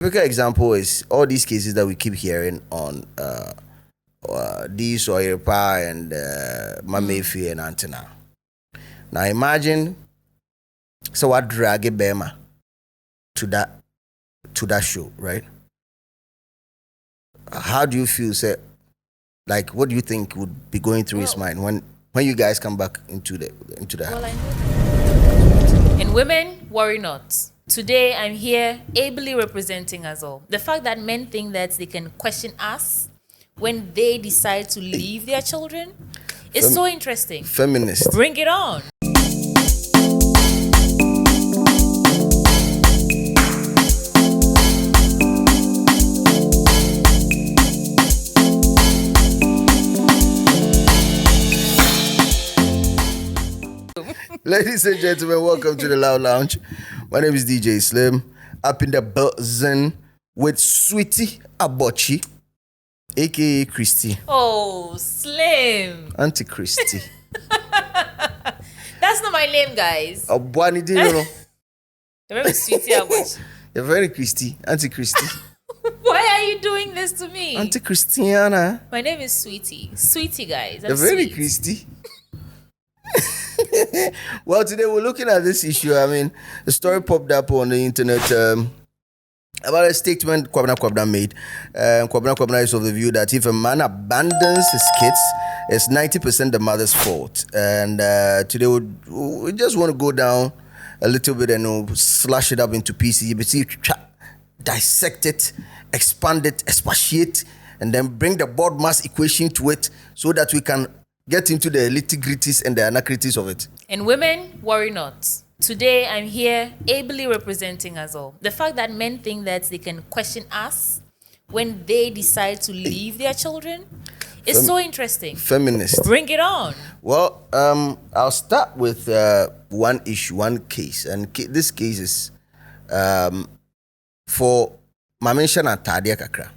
Typical example is all these cases that we keep hearing on this Oyepa and Mamefi and Antenna. Now imagine so what drag Bema to that show, right? How do you feel, say, like what do you think would be going through his mind when you guys come back into the house? Well, I know. And women, worry not. Today, I'm here ably representing us all. The fact that men think that they can question us when they decide to leave their children is so interesting. Feminist. Bring it on. Ladies and gentlemen, welcome to the Loud Lounge. My name is DJ Slim. Up in the buzzing with Sweetie Abochi, aka Christy. Oh, Slim. Auntie Christy. That's not my name, guys. Abwani Dino. Remember Sweetie Abochi. You're very Christy. Auntie Christy. Why are you doing this to me? Auntie Christiana. My name is Sweetie. Sweetie, guys. You're very sweet. Christy. Well, today we're looking at this issue. I mean, the story popped up on the internet about a statement Kwabena Kwabena made. Kwabena Kwabena is of the view that if a man abandons his kids, it's 90% the mother's fault. And today we just want to go down a little bit and slash it up into pieces. Dissect it, expand it, expatiate, and then bring the board mass equation to it so that we can get into the nitty-gritties and the anacrities of it. And women, worry not. Today, I'm here ably representing us all. The fact that men think that they can question us when they decide to leave their children is so interesting. Feminist. Bring it on. Well, I'll start with one issue, one case. And this case is for Mamention and Tadia Kakra.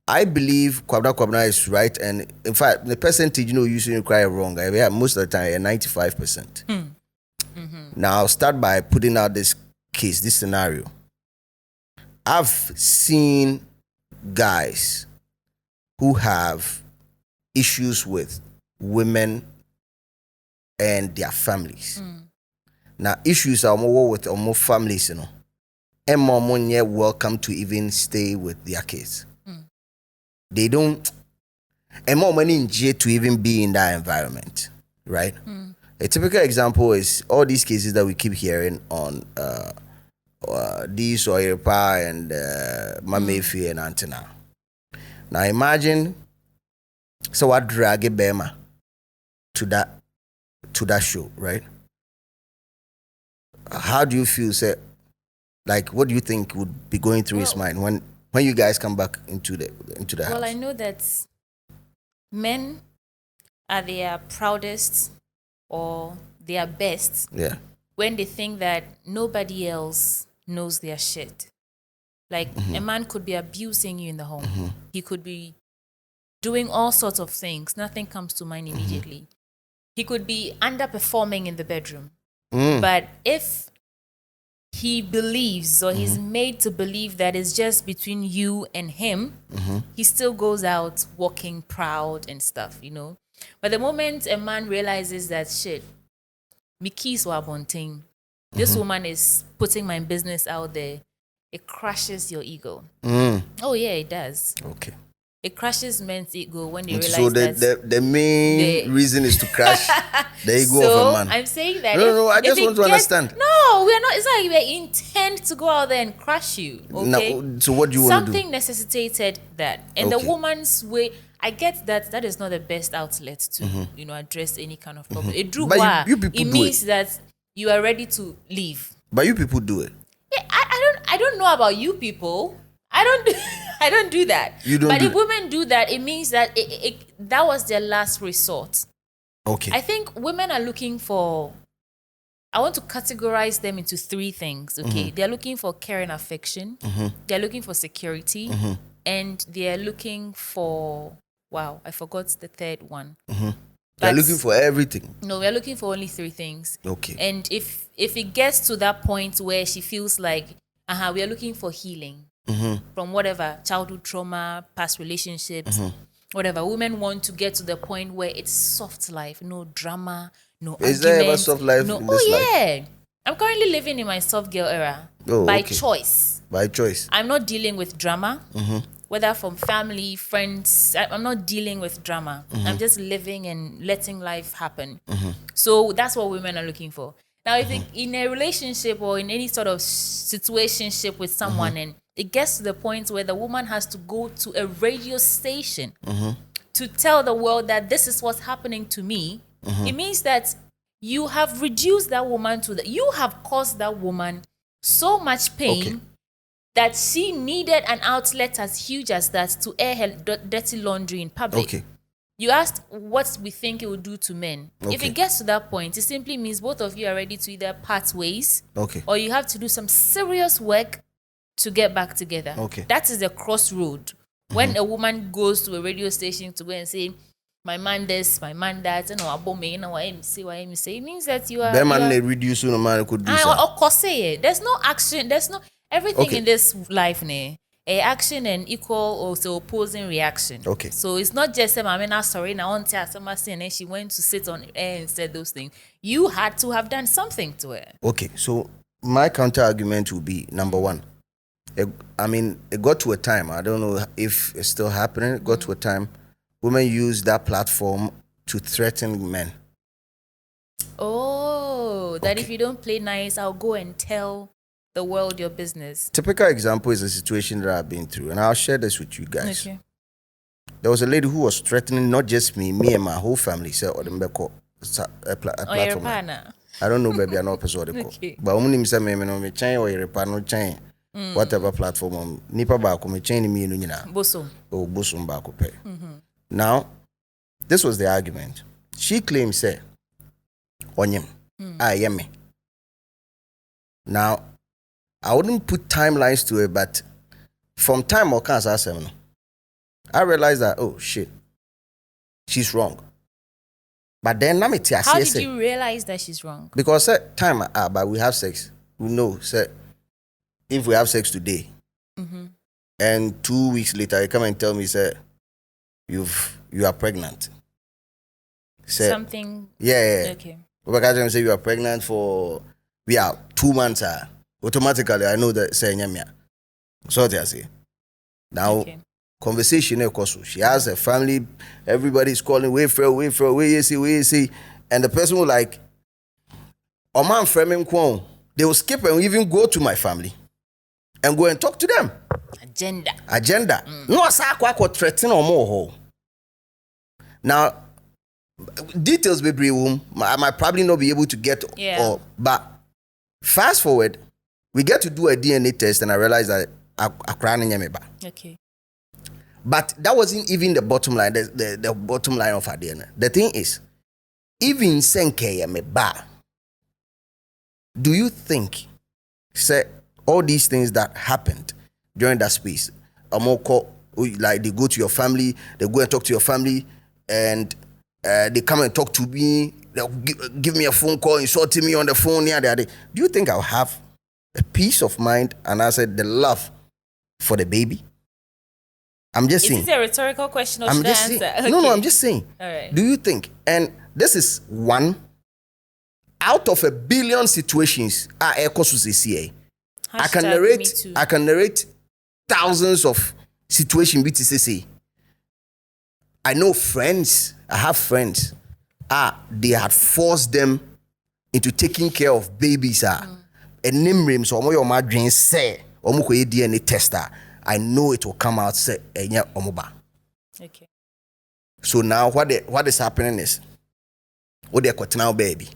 I believe Kwabena Kwabena is right, and in fact, the percentage usually quite wrong. Most of the time, 95%. Now, I'll start by putting out this case, this scenario. I've seen guys who have issues with women and their families. Now, issues are more with more families, and more yet welcome to even stay with their kids. They don't, and more money in jail to even be in that environment, right? A typical example is all these cases that we keep hearing on this Oyepa and Mamefi and Antenna. Now imagine so what drag Bema to that show, right? How do you feel, say, like what do you think would be going through his mind when you guys come back into the house? Well, I know that men are their proudest or their best when they think that nobody else knows their shit. Like a man could be abusing you in the home. He could be doing all sorts of things. Nothing comes to mind immediately. He could be underperforming in the bedroom. But if he believes or he's made to believe that it's just between you and him, he still goes out walking proud and stuff, But the moment a man realizes that shit, me keys were bunting, this woman is putting my business out there, it crushes your ego. Oh yeah, it does. Okay. It crushes men's ego when they realize so that. the main reason is to crash the ego of a man. I'm saying that. No, I just want to understand. No, we're not. It's not like we intend to go out there and crush you. Okay. No, so what do you want to do? Something necessitated that, and the woman's way. I get that is not the best outlet to address any kind of problem. It drew But you people it do means it. that you are ready to leave. But you people do it. Yeah, I don't know about you people. I don't do that. You don't. But do if women do that, it means that that was their last resort. Okay. I think women are looking for. I want to categorize them into three things. Okay, they're looking for care and affection. They're looking for security, and they're looking for. Wow, I forgot the third one. They're looking for everything. No, we're looking for only three things. Okay. And if it gets to that point where she feels like we are looking for healing from whatever childhood trauma, past relationships, whatever. Women want to get to the point where it's soft life, no drama, no arguments. Is there ever soft life in this life? Yeah. I'm currently living in my soft girl era by choice. By choice. I'm not dealing with drama, whether from family, friends. I'm not dealing with drama. I'm just living and letting life happen. So that's what women are looking for. Now, if in a relationship or in any sort of situationship with someone, and it gets to the point where the woman has to go to a radio station to tell the world that this is what's happening to me, it means that you have reduced that woman you have caused that woman so much pain that she needed an outlet as huge as that to air her dirty laundry in public. You asked what we think it would do to men. If it gets to that point, it simply means both of you are ready to either part ways or you have to do some serious work to get back together. That is the crossroad. When a woman goes to a radio station to go and say, my man this, my man that, and it means that you are... reduce no man could do so. Of course, there's no action, there's no... Everything in this life, a action and equal also opposing reaction. So it's not just sorry, now on and then she went to sit on air and said those things. You had to have done something to her. So my counter argument would be number one. It got to a time, I don't know if it's still happening, it got to a time women use that platform to threaten men. That if you don't play nice, I'll go and tell the world your business. Typical example is a situation that I've been through, and I'll share this with you guys. There was a lady who was threatening not just me and my whole family. So, a platform. I don't know, baby, I know episode. But when you say me no chain or your partner chain, whatever platform, nipa ba ko me chain me no nyina. Bosom ba ko pay. Now, this was the argument. She claims say, Onyem, I am me. Now, I wouldn't put timelines to it, but from time or cancer, I realized that, oh shit, she's wrong. But then, how did you realize that she's wrong? Because time, but we have sex. We know, if we have sex today, and 2 weeks later, you come and tell me, you are pregnant. Something. Yeah. Okay. Because I say you are pregnant for 2 months. Automatically, I know that say nyamia. So what I say. Now, conversation, of course, she has a family. Everybody's calling, wait for, wait you see. And the person will like, man framing kwon. They will skip and even go to my family and go and talk to them. Agenda. No, I threaten or more. Now, details be brief. I might probably not be able to get all, but fast forward, we get to do a DNA test, and I realized that I cried in Yameba. But that wasn't even the bottom line. The bottom line of our DNA. The thing is, even Senke Yameba, do you think, all these things that happened during that space, like they go to your family, they go and talk to your family, and they come and talk to me, they'll give me a phone call, insulting me on the phone, do you think I'll have a peace of mind, and I said the love for the baby? I'm just saying. Is this a rhetorical question or should I answer? Okay. No, I'm just saying. All right. Do you think, and this is one out of a billion situations, I can narrate thousands of situations BTCC. I know I have friends, they had forced them into taking care of babies. And name so my dream say DNA tester. I know it will come out say omoba. Okay. So now what is happening is, they're cutting out baby.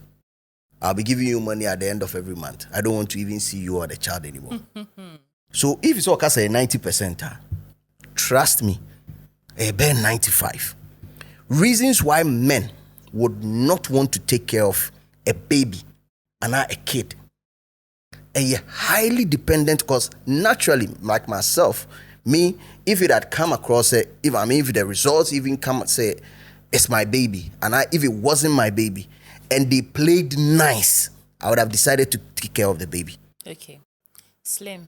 I'll be giving you money at the end of every month. I don't want to even see you or the child anymore. So if it's all 90%, trust me, a bare 95. Reasons why men would not want to take care of a baby and a kid. And you're highly dependent, because naturally, like myself, if it had come across if the results even come and say it's my baby, and if it wasn't my baby, and they played nice, I would have decided to take care of the baby. Okay. Slim,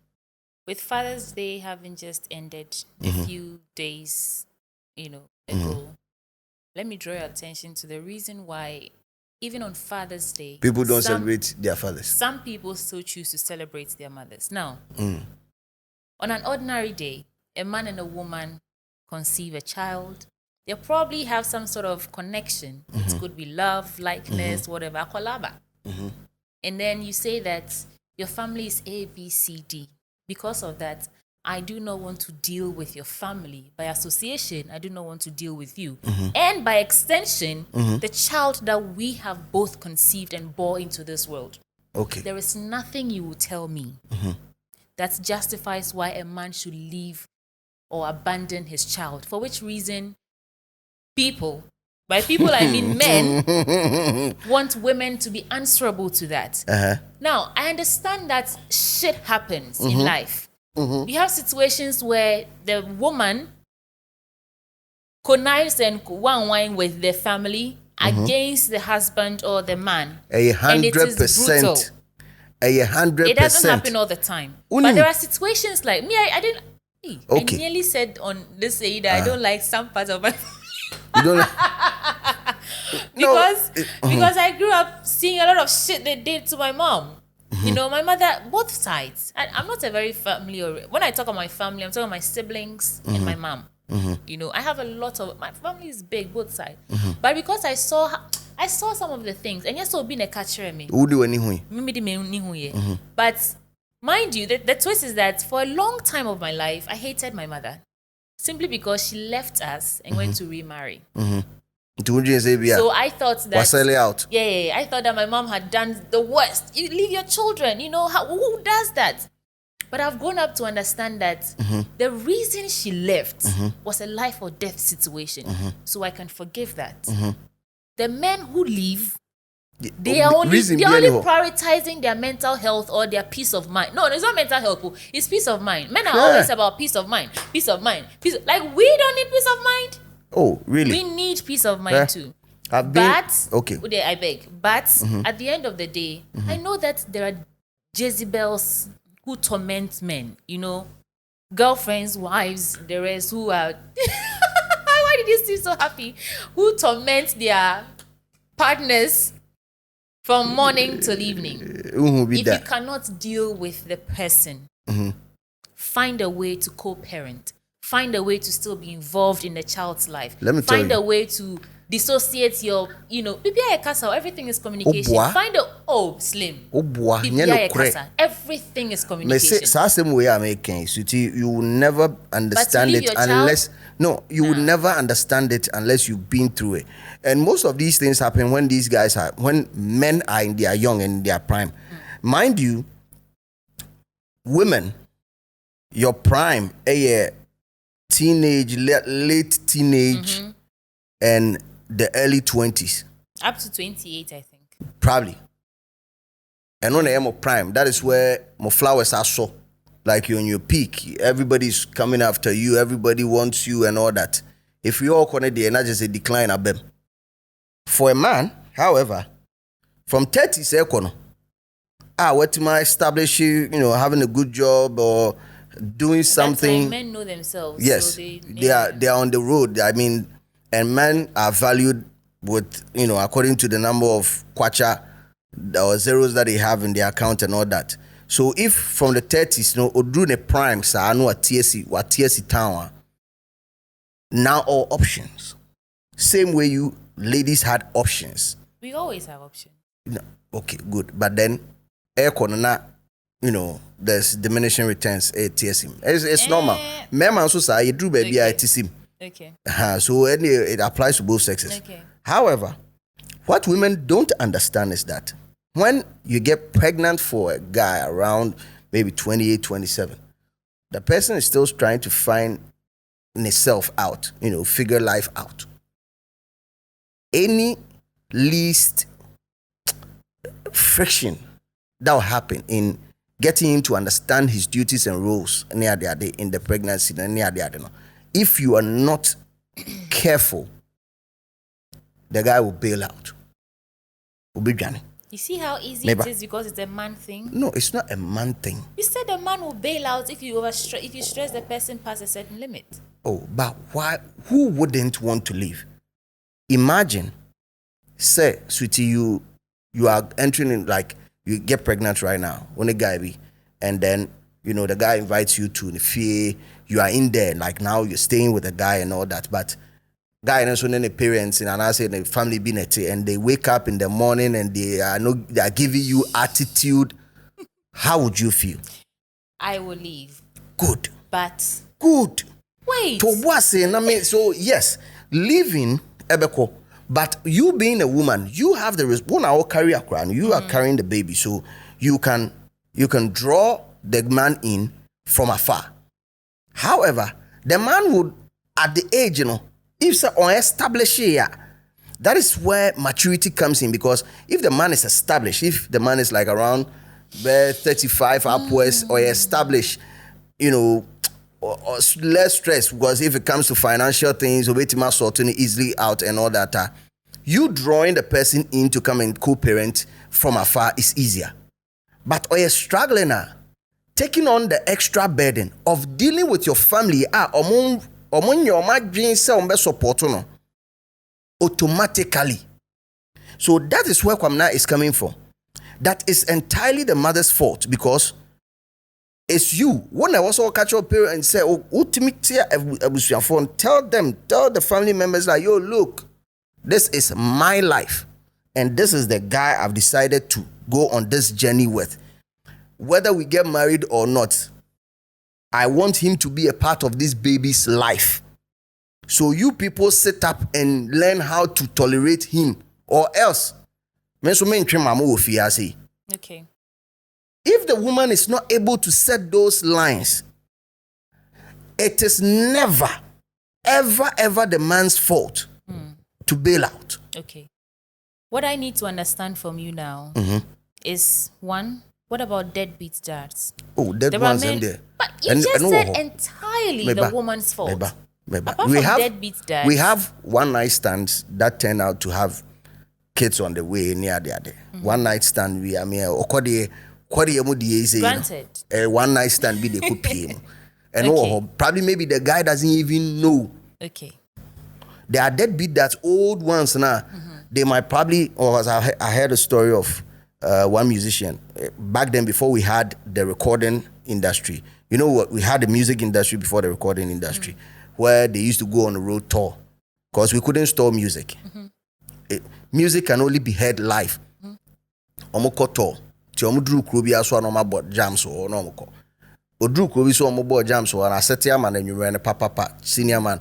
with Father's Day having just ended a few days, ago, let me draw your attention to the reason why, even on Father's Day, people don't celebrate their fathers. Some people still choose to celebrate their mothers. Now, on an ordinary day, a man and a woman conceive a child. They probably have some sort of connection. It could be love, likeness, whatever, kolaba. And then you say that your family is A, B, C, D. Because of that, I do not want to deal with your family. By association, I do not want to deal with you. And by extension, the child that we have both conceived and bore into this world. Okay. There is nothing you will tell me that justifies why a man should leave or abandon his child. For which reason, people, by people I mean men, want women to be answerable to that. Now, I understand that shit happens in life. You have situations where the woman connives and wine with the family against the husband or the man. 100%. 100%. It doesn't happen all the time. But there are situations like me. I didn't. Okay. I nearly said on this day that I don't like some parts of my family. You don't because I grew up seeing a lot of shit they did to my mom. My mother, both sides. I'm not a very family. When I talk about my family, I'm talking about my siblings and my mom. I have a lot of, my family is big, both sides. But because I saw some of the things, and yes, so being a catcher in me. But mind you, the twist is that for a long time of my life, I hated my mother. Simply because she left us and went to remarry. So I thought that I thought that my mom had done the worst. You leave your children, who does that? But I've grown up to understand that the reason she left was a life or death situation. So I can forgive that. The men who leave, they are only prioritizing their mental health or their peace of mind. No, it's not mental health. It's peace of mind. Men are always about peace of mind. Peace of mind. Like, we don't need peace of mind. Oh, really? We need peace of mind too. I beg. But at the end of the day, I know that there are Jezebels who torment men. Girlfriends, wives, the rest who are. Why did you seem so happy? Who torment their partners from morning till evening. If you cannot deal with the person, find a way to co-parent. Find a way to still be involved in the child's life. Find a way to dissociate your, everything is communication. Find a, slim. Everything is communication. Same way I'm making, you will never understand it unless... No, you will never understand it unless you've been through it. And most of these things happen when when men are in their young and in their prime. Mind you, women, your prime, teenage, late teenage, and the early 20s. Up to 28, I think. Probably. And on the end of prime, that is where more flowers are so. Like you're on your peak, everybody's coming after you, everybody wants you and all that. If we all connect the energy, just a decline at them. For a man, however, from 30 seconds, what am I establishing, having a good job or doing something. Men know themselves. Yes, so they are on the road. I mean, and men are valued with, according to the number of kwacha or zeros that they have in their account and all that. So if from the 30s, Odru the prime, I know what TSC town. Now all options. Same way you ladies had options. We always have options. No, okay, good. But then there's diminishing returns. It's normal. Men also say you do baby TSM. Okay. So it applies to both sexes. Okay. However, what women don't understand is that when you get pregnant for a guy around maybe 28, 27, the person is still trying to find himself out, figure life out. Any least friction that will happen in getting him to understand his duties and roles in the pregnancy, if you are not careful, the guy will bail out. Will be Johnny. You see how easy it is because it's a man thing? No, it's not a man thing. You said the man will bail out if you stress the person past a certain limit. Oh, but why? Who wouldn't want to leave? Imagine, say, sweetie, you are entering in, like, you get pregnant right now, on a guy be, and then, you know, the guy invites you to the fear, you are in there, like now you're staying with the guy and all that, but guy and also the parents and I say the family being and they wake up in the morning and they are giving you attitude. How would you feel? I will leave. Good. But good. Wait. To what saying? I mean, so yes, leaving Ebeko, but you being a woman, you have the response. Our career crown. You are carrying the baby, so you can draw the man in from afar. However, the man would at the age, you know. If so established here, that is where maturity comes in, because if the man is established, if the man is like around 35 upwards or established, you know, or less stress, because if it comes to financial things, or waiting sorting easily out and all that, you drawing the person in to come and co-parent from afar is easier. But or you're struggling now, taking on the extra burden of dealing with your family, automatically. So that is where Kwabena is coming from. That is entirely the mother's fault, because it's you. When I also catch your parent and say, tell the family members like, yo, look, this is my life, and this is the guy I've decided to go on this journey with. Whether we get married or not, I want him to be a part of this baby's life. So you people sit up and learn how to tolerate him, or else. Okay. If the woman is not able to set those lines, it is never, ever the man's fault to bail out. Okay. What I need to understand from you now is, one, what about deadbeat dads? Oh, dead ones in there. But you just said entirely the woman's fault. Apart from deadbeat dads. We have one night stands that turn out to have kids on the way near the other. One night stand, we are mere granted. One night stand be the copy. And okay. Probably maybe the guy doesn't even know. Okay. There are deadbeat that's old ones now. They might probably, or as I heard a story of one musician back then, before we had the recording industry. You know what? We had the music industry before the recording industry, where they used to go on a road tour because we couldn't store music. Music can only be heard live. Omoko tour. Ti omudru krobi aso anoma board jams or no omoko. Odru krobi so omobo jams or na setia man enwure ne papa senior man.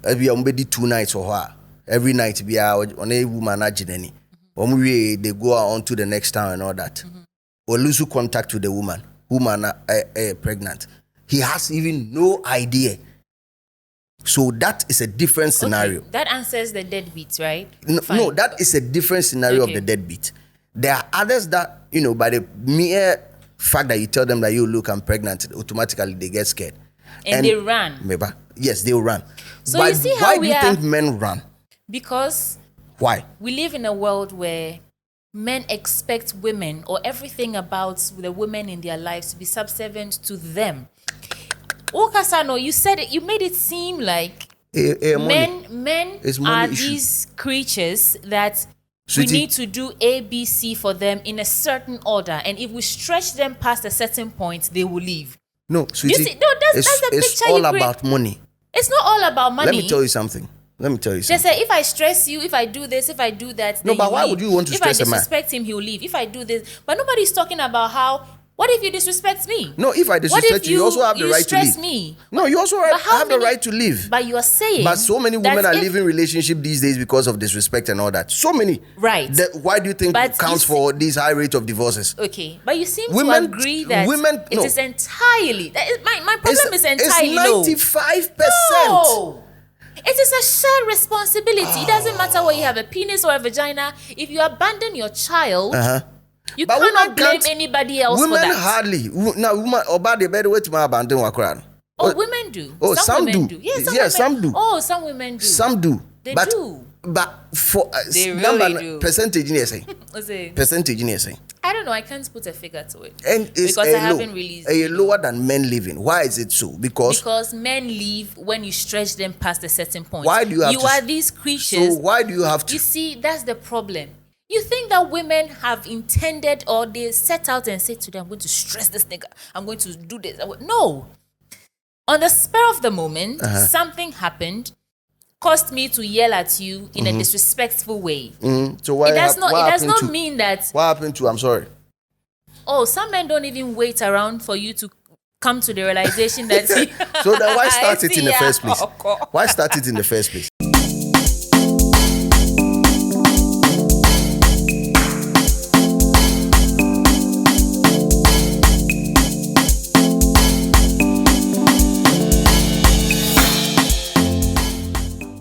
Every ombedi 2 nights or what. Every night be on a woman agineni. They go on to the next town and all that. Or lose contact with the woman. Woman pregnant. He has even no idea. So that is a different scenario. Okay. That answers the deadbeat, right? No, that is a different scenario of the deadbeat. There are others that, you know, by the mere fact that you tell them that you look, I'm pregnant, automatically they get scared. And they run. Maybe. Yes, they will run. So you see how why do you think men run? Because why? We live in a world where men expect women or everything about the women in their lives to be subservient to them. Okasano, you said it, you made it seem like men are these creatures that Sweetie, we need to do A, B, C for them in a certain order. And if we stretch them past a certain point, they will leave. No, Sweetie, that's the picture it's all about money. It's not all about money. Let me tell you something. Just say, if I stress you, if I do this, if I do that, no, but why would you want to stress a man? If I disrespect him, he will leave. If I do this, but nobody's talking about how. What if you disrespect me? No, if I disrespect you also have the right to leave. Me? No, you also have the right to leave. But you are saying. But so many women are leaving relationships these days because of disrespect and all that. So many. Right. Why do you think it counts for this high rate of divorces? Okay, but you seem to agree that it is entirely. My problem is entirely low. It's 95%. No. It is a shared responsibility. It doesn't matter whether you have a penis or a vagina. If you abandon your child, you cannot blame anybody else for that. Women hardly. Now, women about the better way to abandon wakran. Oh, women do. Oh, some women do. Yes, some women do. Oh, some women do. Some do. They do. But for They really number do. percentage in say. Percentage in say. I don't know. I can't put a figure to it. And it's because I haven't released lower than men living. Why is it so? Because men leave when you stretch them past a certain point. Why do you have you to? are these creatures. So why do you have to? You see, that's the problem. You think that women have intended or they set out and say to them, I'm going to stress this nigga. I'm going to do this. No. On the spur of the moment, something happened, caused me to yell at you in a disrespectful way. So why? It does not mean that. What happened to? I'm sorry. Oh, some men don't even wait around for you to come to the realization that. So then why start it in the first place? Why start it in the first place?